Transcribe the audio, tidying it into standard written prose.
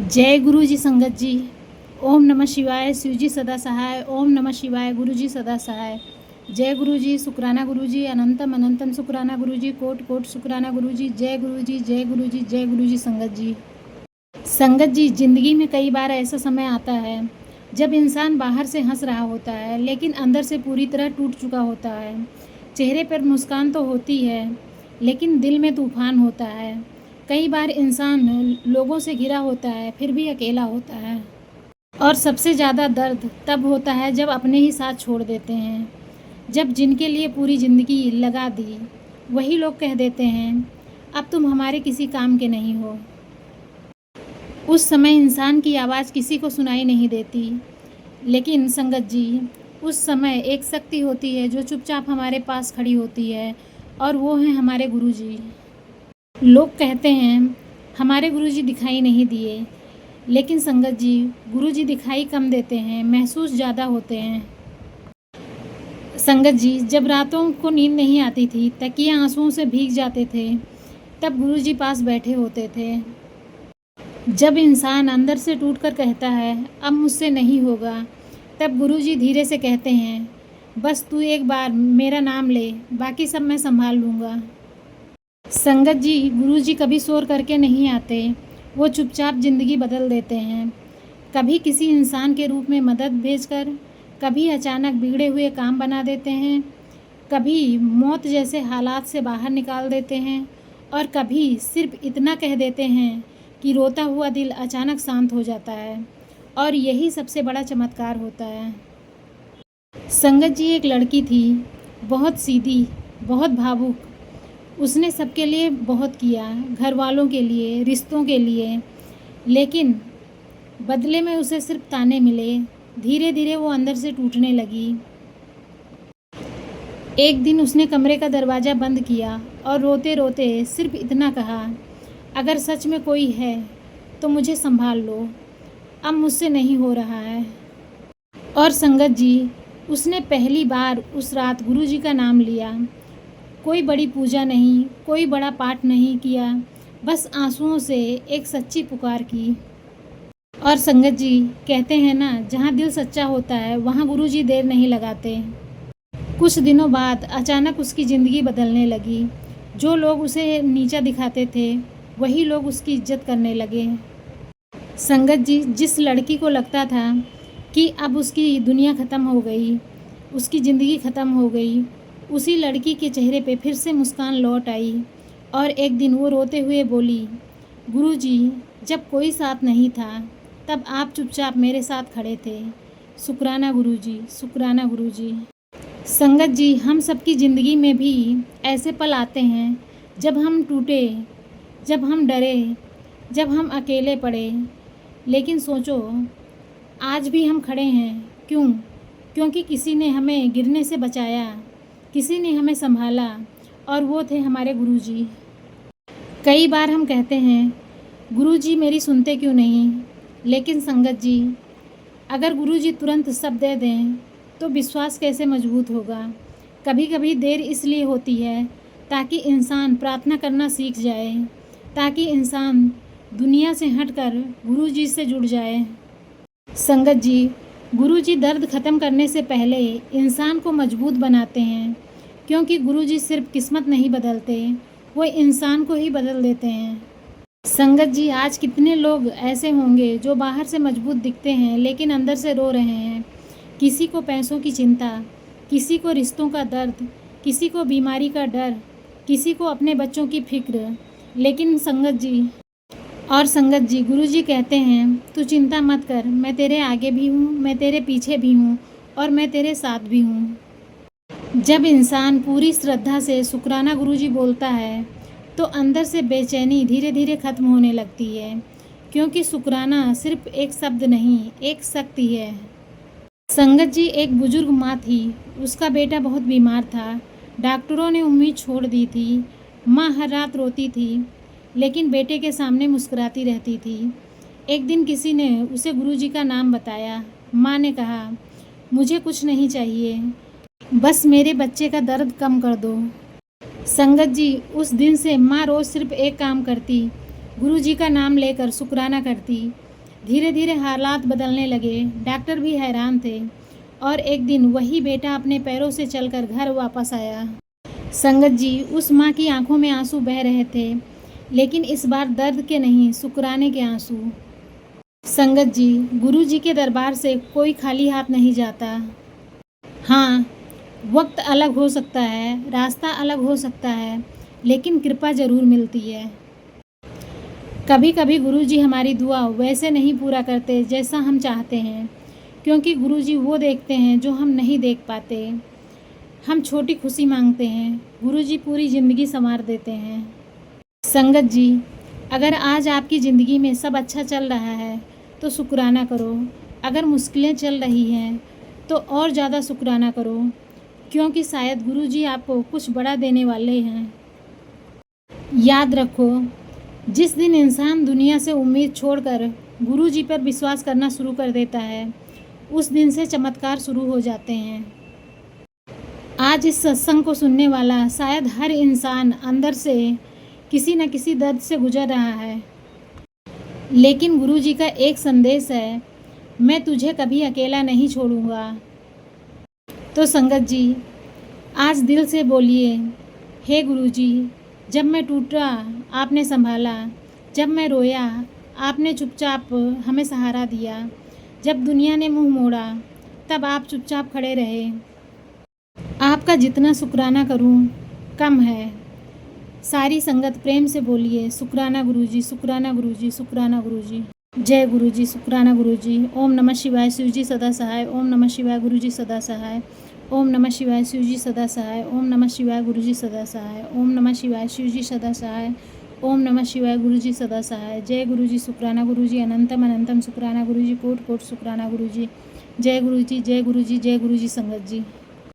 जय गुरु जी संगत जी। ओम नमः शिवाय। शिव जी सदा सहाय। ओम नमः शिवाय। गुरु जी सदा सहाय। जय गुरु जी। शुक्राना गुरु जी। अनंतम अनंतम शुक्राना गुरु जी। कोट कोट शुक्राना गुरु जी। जय गुरु जी। जय गुरु जी। जय गुरु जी संगत जी। संगत जी, ज़िंदगी में कई बार ऐसा समय आता है जब इंसान बाहर से हंस रहा होता है लेकिन अंदर से पूरी तरह टूट चुका होता है। चेहरे पर मुस्कान तो होती है लेकिन दिल में तूफान होता है। कई बार इंसान लोगों से घिरा होता है फिर भी अकेला होता है। और सबसे ज़्यादा दर्द तब होता है जब अपने ही साथ छोड़ देते हैं। जब जिनके लिए पूरी ज़िंदगी लगा दी वही लोग कह देते हैं अब तुम हमारे किसी काम के नहीं हो। उस समय इंसान की आवाज़ किसी को सुनाई नहीं देती, लेकिन संगत जी, उस समय एक शक्ति होती है जो चुपचाप हमारे पास खड़ी होती है और वो हैं हमारे गुरुजी। लोग कहते हैं हमारे गुरुजी दिखाई नहीं दिए, लेकिन संगत जी, गुरुजी दिखाई कम देते हैं, महसूस ज़्यादा होते हैं। संगत जी, जब रातों को नींद नहीं आती थी, तकिए आंसुओं से भीग जाते थे, तब गुरुजी पास बैठे होते थे। जब इंसान अंदर से टूटकर कहता है अब मुझसे नहीं होगा, तब गुरुजी धीरे से कहते हैं बस तू एक बार मेरा नाम ले, बाकी सब मैं संभाल लूँगा। संगत जी, गुरुजी कभी शोर करके नहीं आते, वो चुपचाप ज़िंदगी बदल देते हैं। कभी किसी इंसान के रूप में मदद भेजकर, कभी अचानक बिगड़े हुए काम बना देते हैं, कभी मौत जैसे हालात से बाहर निकाल देते हैं और कभी सिर्फ इतना कह देते हैं कि रोता हुआ दिल अचानक शांत हो जाता है। और यही सबसे बड़ा चमत्कार होता है। संगत जी, एक लड़की थी, बहुत सीधी, बहुत भावुक। उसने सबके लिए बहुत किया, घर वालों के लिए, रिश्तों के लिए, लेकिन बदले में उसे सिर्फ ताने मिले। धीरे धीरे वो अंदर से टूटने लगी। एक दिन उसने कमरे का दरवाज़ा बंद किया और रोते रोते सिर्फ इतना कहा, अगर सच में कोई है तो मुझे संभाल लो, अब मुझसे नहीं हो रहा है। और संगत जी, उसने पहली बार उस रात गुरुजी का नाम लिया। कोई बड़ी पूजा नहीं, कोई बड़ा पाठ नहीं किया, बस आंसुओं से एक सच्ची पुकार की। और संगत जी, कहते हैं ना, जहाँ दिल सच्चा होता है वहाँ गुरुजी देर नहीं लगाते। कुछ दिनों बाद अचानक उसकी ज़िंदगी बदलने लगी। जो लोग उसे नीचा दिखाते थे वही लोग उसकी इज्जत करने लगे। संगत जी, जिस लड़की को लगता था कि अब उसकी दुनिया ख़त्म हो गई, उसकी ज़िंदगी ख़त्म हो गई, उसी लड़की के चेहरे पे फिर से मुस्कान लौट आई। और एक दिन वो रोते हुए बोली, गुरुजी, जब कोई साथ नहीं था तब आप चुपचाप मेरे साथ खड़े थे। शुक्राना गुरुजी, शुक्राना गुरुजी। संगत जी, हम सबकी ज़िंदगी में भी ऐसे पल आते हैं जब हम टूटे, जब हम डरे, जब हम अकेले पड़े, लेकिन सोचो आज भी हम खड़े हैं। क्यों? क्योंकि किसी ने हमें गिरने से बचाया, किसी ने हमें संभाला, और वो थे हमारे गुरुजी। कई बार हम कहते हैं गुरुजी मेरी सुनते क्यों नहीं, लेकिन संगत जी, अगर गुरुजी तुरंत सब दे दें तो विश्वास कैसे मजबूत होगा। कभी कभी देर इसलिए होती है ताकि इंसान प्रार्थना करना सीख जाए, ताकि इंसान दुनिया से हटकर गुरुजी से जुड़ जाए। संगत जी, गुरुजी दर्द ख़त्म करने से पहले इंसान को मजबूत बनाते हैं, क्योंकि गुरुजी सिर्फ किस्मत नहीं बदलते, वो इंसान को ही बदल देते हैं। संगत जी, आज कितने लोग ऐसे होंगे जो बाहर से मजबूत दिखते हैं लेकिन अंदर से रो रहे हैं। किसी को पैसों की चिंता, किसी को रिश्तों का दर्द, किसी को बीमारी का डर, किसी को अपने बच्चों की फिक्र। लेकिन संगत जी, गुरुजी कहते हैं तू चिंता मत कर, मैं तेरे आगे भी हूँ, मैं तेरे पीछे भी हूँ और मैं तेरे साथ भी हूँ। जब इंसान पूरी श्रद्धा से शुक्राना गुरुजी बोलता है तो अंदर से बेचैनी धीरे धीरे ख़त्म होने लगती है, क्योंकि शुक्राना सिर्फ एक शब्द नहीं, एक शक्ति है। संगत जी, एक बुजुर्ग माँ थी, उसका बेटा बहुत बीमार था। डॉक्टरों ने उम्मीद छोड़ दी थी। माँ हर रात रोती थी, लेकिन बेटे के सामने मुस्कुराती रहती थी। एक दिन किसी ने उसे गुरुजी का नाम बताया। माँ ने कहा, मुझे कुछ नहीं चाहिए, बस मेरे बच्चे का दर्द कम कर दो। संगत जी, उस दिन से माँ रोज़ सिर्फ एक काम करती, गुरुजी का नाम लेकर शुक्राना करती। धीरे धीरे हालात बदलने लगे। डॉक्टर भी हैरान थे और एक दिन वही बेटा अपने पैरों से चलकर घर वापस आया। संगत जी, उस माँ की आंखों में आंसू बह रहे थे, लेकिन इस बार दर्द के नहीं, शुक्राने के आंसू। संगत जी, गुरु जी के दरबार से कोई खाली हाथ नहीं जाता। हाँ, वक्त अलग हो सकता है, रास्ता अलग हो सकता है, लेकिन कृपा ज़रूर मिलती है। कभी कभी गुरु जी हमारी दुआ वैसे नहीं पूरा करते जैसा हम चाहते हैं, क्योंकि गुरु जी वो देखते हैं जो हम नहीं देख पाते। हम छोटी खुशी मांगते हैं, गुरु जी पूरी ज़िंदगी संवार देते हैं। संगत जी, अगर आज आपकी ज़िंदगी में सब अच्छा चल रहा है तो शुक्राना करो। अगर मुश्किलें चल रही हैं तो और ज़्यादा शुक्राना करो, क्योंकि शायद गुरु जी आपको कुछ बड़ा देने वाले हैं। याद रखो, जिस दिन इंसान दुनिया से उम्मीद छोड़कर गुरु जी पर विश्वास करना शुरू कर देता है, उस दिन से चमत्कार शुरू हो जाते हैं। आज इस सत्संग को सुनने वाला शायद हर इंसान अंदर से किसी न किसी दर्द से गुजर रहा है, लेकिन गुरु जी का एक संदेश है, मैं तुझे कभी अकेला नहीं छोड़ूंगा। तो संगत जी, आज दिल से बोलिए, हे गुरु जी, जब मैं टूटा आपने संभाला, जब मैं रोया आपने चुपचाप हमें सहारा दिया, जब दुनिया ने मुंह मोड़ा तब आप चुपचाप खड़े रहे। आपका जितना शुक्राना करूं कम है। सारी संगत प्रेम से बोलिए, शुक्राना गुरुजी, शुक्राना गुरुजी, शुक्राना गुरुजी। जय गुरुजी, शुक्राना गुरुजी। ओम नमः शिवाय, शिव जी सदा सहाय। ओम नमः शिवाय, गुरुजी सदा सहाय। ओम नमः शिवाय, शिव जी सदा सहाय। ओम नमः शिवाय, गुरुजी सदा सहाय। ओम नमः शिवाय, शिव जी सदा सहाय। ओम नमः शिवाय, गुरुजी सदा सहाय। जय गुरुजी, शुक्राना गुरुजी, अनंतम अनंतम शुक्राना गुरुजी, कोट कोट शुक्राना गुरुजी। जय गुरुजी, जय गुरुजी, जय गुरुजी संगत जी।